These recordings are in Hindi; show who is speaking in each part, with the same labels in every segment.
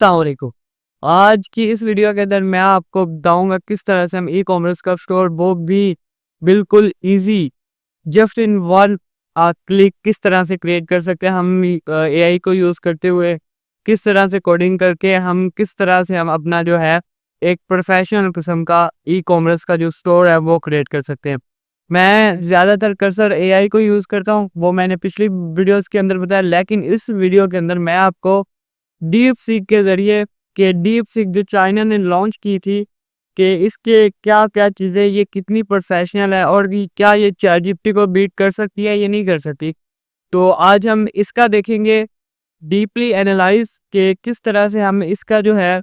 Speaker 1: अस्सलाम वालेकुम। आज की इस वीडियो के अंदर मैं आपको बताऊंगा किस तरह से हम ई कॉमर्स का स्टोर वो भी बिल्कुल easy just in one click किस तरह से क्रिएट कर सकते हैं हम एआई को यूज़ करते हुए। किस तरह से कोडिंग करके हम किस तरह से हम अपना जो है एक प्रोफेशनल किस्म का ई कॉमर्स का जो स्टोर है वो क्रिएट कर सकते हैं। मैं ज़्यादातर कर्सर एआई को यूज़ करता हूँ, वो मैंने पिछली वीडियोस के अंदर बताया, लेकिन इस वीडियो के अंदर मैं आपको डीप सीक के ज़रिए कि डीप सीक जो चाइना ने लॉन्च की थी कि इसके क्या-क्या चीज़ें, ये कितनी प्रोफ़ेशनल है और भी क्या ये चैटजीपीटी को बीट कर सकती है या नहीं कर सकती। तो आज हम इसका देखेंगे डीपली एनालाइज़ कि किस तरह से हम इसका जो है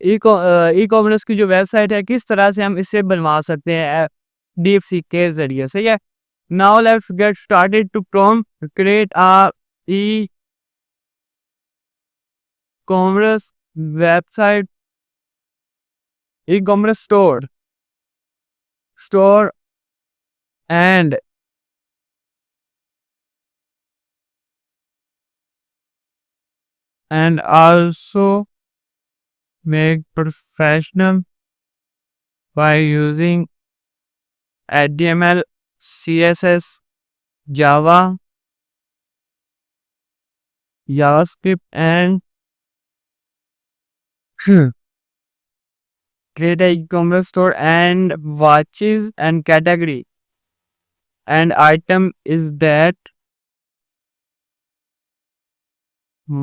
Speaker 1: ई-कॉमर्स की जो वेबसाइट है किस तरह से हम इसे बनवा सकते हैं डीप सीक के ज़रिए, सही है। Now let's get started to prompt create a e-commerce website, e-commerce store and also make professional by using HTML, CSS, JavaScript and create a e-commerce store and watches and category and item is that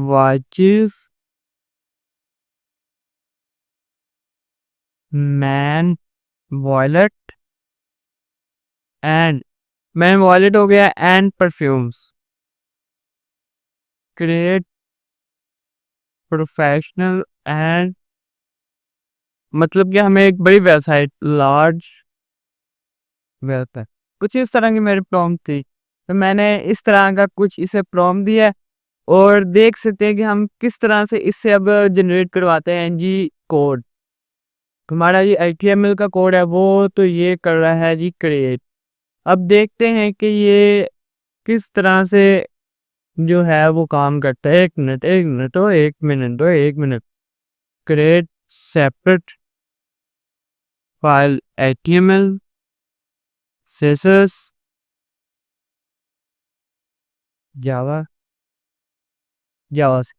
Speaker 1: watches, man wallet and man wallet हो गया and perfumes. Create professional and मतलब कि हमें एक बड़ी वेबसाइट, लार्ज वेबसाइट, कुछ इस तरह की मेरी प्रॉम्प्ट थी। तो मैंने इस तरह का कुछ इसे प्रॉम्प्ट दिया और देख सकते हैं कि हम किस तरह से इससे अब जनरेट करवाते हैं जी कोड। हमारा ये HTML का कोड है वो तो ये कर रहा है जी क्रिएट। अब देखते हैं कि ये किस तरह से जो है वो काम करता है। 1 minute create separate file HTML CSS जावा से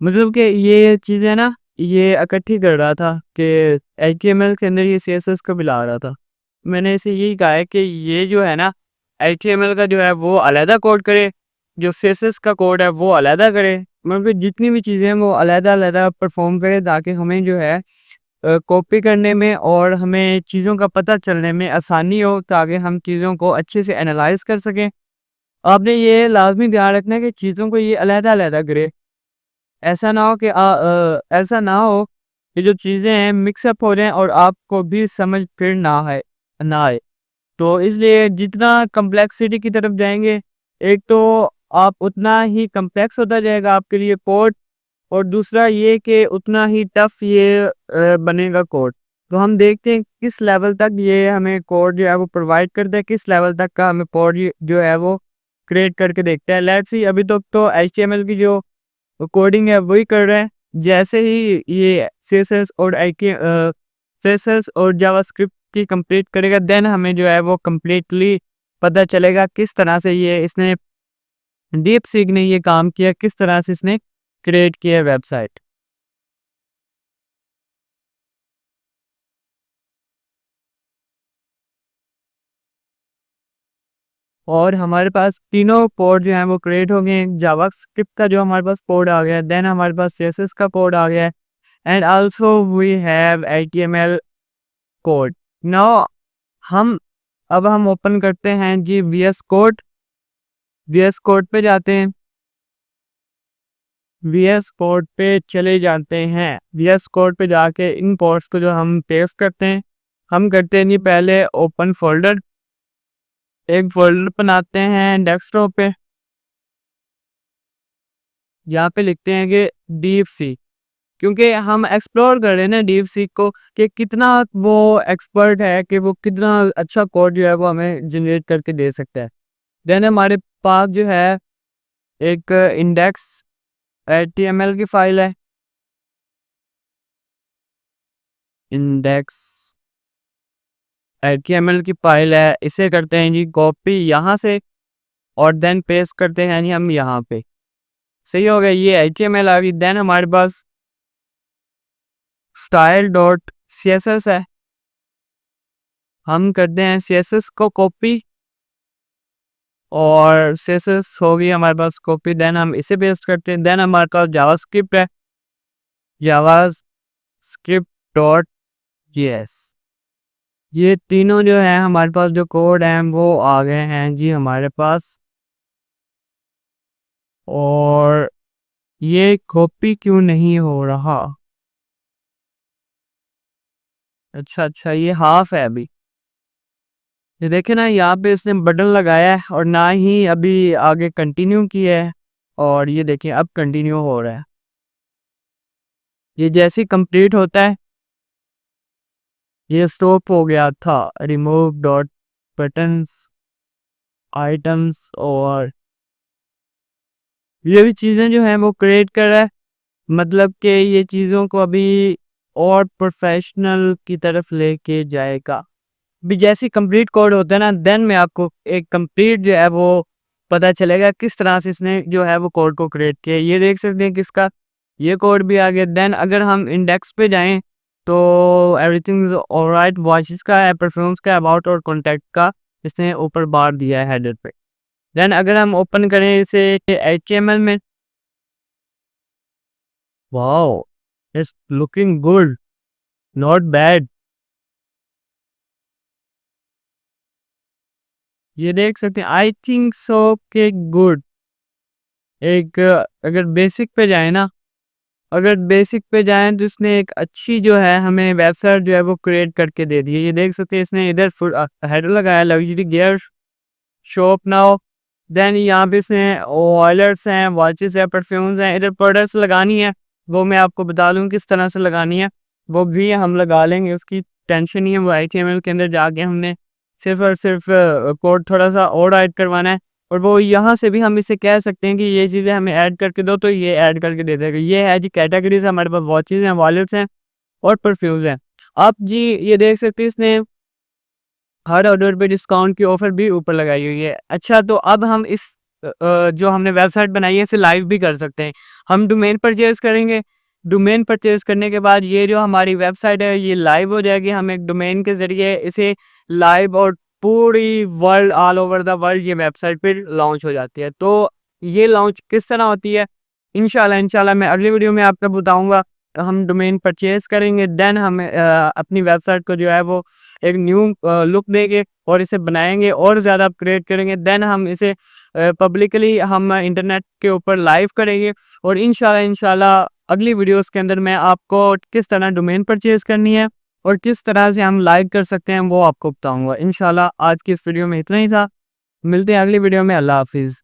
Speaker 1: मतलब कि ये चीज़ें ना ये इकट्ठी कर रहा था कि HTML के अंदर ये CSS को मिला रहा था। मैंने इसे यही कहा है कि ये जो है ना HTML का जो है वो अलहदा कोड करे, जो CSS का कोड है वो अलहदा करे, मतलब कि जितनी भी चीज़ें हैं वो अलहदा परफॉर्म करे ताकि हमें जो है कॉपी करने में और हमें चीज़ों का पता चलने में आसानी हो, ताकि हम चीज़ों को अच्छे से एनालाइज कर सकें। आपने ये लाजमी ध्यान रखना है कि चीज़ों को ये अलहदा करे। ऐसा ना हो कि जो चीज़ें हैं मिक्सअप हो जाएँ और आपको भी समझ फिर ना आए। तो इसलिए जितना कम्प्लेक्सिटी की तरफ जाएँगे, एक तो आप उतना ही कम्प्लेक्स होता जाएगा आपके लिए कोड, और दूसरा ये कि उतना ही टफ ये बनेगा कोड। तो हम देखते हैं किस लेवल तक ये हमें कोड जो है वो प्रोवाइड करता है, किस लेवल तक का हमें कोड जो है वो क्रिएट करके देखते हैं। लेट्स सी, अभी तक तो HTML की जो कोडिंग है वही कर रहे हैं। जैसे ही ये CSS और जावास्क्रिप्ट की कंप्लीट करेगा, देन हमें जो है वो कंप्लीटली पता चलेगा किस तरह से ये इसने डीप सीक ने ये काम किया, किस तरह से इसने क्रिएट किया वेबसाइट। और हमारे पास तीनों कोड जो हैं वो क्रिएट हो गए हैं। जावास्क्रिप्ट का जो हमारे पास कोड आ गया है, देन हमारे पास CSS का कोड आ गया है and also we have HTML code. Now हम अब हम ओपन करते हैं जी VS कोड पे जाते हैं। VS कोड पे चले जाते हैं। VS कोड पे जाके इन कोड्स को जो हम पेस्ट करते हैं, हम करते हैं जी पहले ओपन फोल्डर, एक फोल्डर बनाते हैं डेस्कटॉप पे। यहाँ पे लिखते हैं कि डीप सी, क्योंकि हम एक्सप्लोर कर रहे हैं ना डीप सीक को कि कितना वो एक्सपर्ट है, कि वो कितना अच्छा कोड जो है वो हमें जनरेट करके दे सकता है। देन हमारे पास जो है एक इंडेक्स HTML की फाइल है, इंडेक्स HTML की फाइल है। इसे करते हैं जी कॉपी यहाँ से और देन पेस्ट करते हैं जी हम यहाँ पे। सही हो गया, ये HTML आ गई। देन हमारे पास स्टाइल डॉट CSS है, हम करते हैं CSS को कॉपी और CSS होगी हमारे पास कॉपी। देन हम इसे पेस्ट करते हैं। देन हमारे पास जावास्क्रिप्ट है, जावास्क्रिप्ट डॉट JS। ये तीनों जो है हमारे पास जो कोड हैं वो आ गए हैं जी हमारे पास। और ये कॉपी क्यों नहीं हो रहा? अच्छा, ये हाफ है अभी। ये देखे ना, यहाँ पे इसने बटन लगाया है और ना ही अभी आगे कंटिन्यू किया है। और ये देखिए अब कंटिन्यू हो रहा है। ये जैसे कंप्लीट होता है ये स्टॉप हो गया था। रिमूव डॉट बटन्स आइटम्स, और ये भी चीज़ें जो हैं वो क्रिएट कर रहा है। मतलब कि ये चीज़ों को अभी और प्रोफेशनल की तरफ लेके जाएगा। भी जैसे कंप्लीट कोड होता है ना, देन में आपको एक कंप्लीट जो है वो पता चलेगा किस तरह से इसने जो है वो कोड को क्रिएट किया। ये देख सकते हैं किसका, ये कोड भी आ गया। देन अगर हम इंडेक्स पे जाएं तो एवरीथिंग इज ऑलराइट, वॉइस का है, परफ्यूम्स का, अबाउट और कॉन्टैक्ट का इसने ऊपर बार दिया है हेडर पे। देन अगर हम ओपन करें इसे HTML में, wow it's looking good, not bad. ये देख सकते हैं, आई थिंक सो के गुड। एक अगर बेसिक पे जाए ना, अगर बेसिक पे जाएं तो इसने एक अच्छी जो है हमें वेबसाइट जो है वो क्रिएट करके दे दी है। ये देख सकते हैं इसने इधर हेडर लगाया luxury gear shop now. Then यहाँ पे इसने वॉलेट्स हैं, वॉचेस है, परफ्यूम्स हैं। इधर प्रोडक्ट्स लगानी है, वो मैं आपको बता दूँ किस तरह से लगानी है, वो भी हम लगा लेंगे, उसकी टेंशन नहीं है। वो HTML के अंदर जाके हमने सिर्फ और सिर्फ कोड थोड़ा सा और ऐड करवाना है। और वो यहाँ से भी हम इसे कह सकते हैं कि ये चीज़ें हमें ऐड करके दो, तो ये ऐड करके दे देगा। ये है जी कैटेगरीज, हमारे पास वॉचेस हैं, वॉलेट्स हैं और परफ्यूम्स हैं। आप जी ये देख सकते हैं इसने हर ऑर्डर पे डिस्काउंट की ऑफर भी ऊपर लगाई हुई है। अच्छा, तो अब हम इस जो हमने वेबसाइट बनाई है इसे लाइव भी कर सकते हैं। हम डोमेन परचेज करेंगे, डोमेन परचेज करने के बाद ये जो हमारी वेबसाइट है ये लाइव हो जाएगी। हम एक डोमेन के ज़रिए इसे लाइव और पूरी world, all over the world ये वेबसाइट फिर लॉन्च हो जाती है। तो ये लॉन्च किस तरह होती है, इंशाल्लाह मैं अगली वीडियो में आपको बताऊंगा। हम डोमेन परचेज करेंगे, देन हम अपनी वेबसाइट को जो है वो एक न्यू लुक देंगे और इसे बनाएंगे और ज़्यादा अपग्रेड करेंगे। देन हम इसे पब्लिकली हम इंटरनेट के ऊपर लाइव करेंगे। और इंशाल्लाह अगली वीडियोस के अंदर मैं आपको किस तरह डोमेन परचेज करनी है और किस तरह से हम लाइव कर सकते हैं वो आपको बताऊंगा। इंशाल्लाह आज की इस वीडियो में इतना ही था। मिलते हैं अगली वीडियो में। अल्लाह हाफिज़।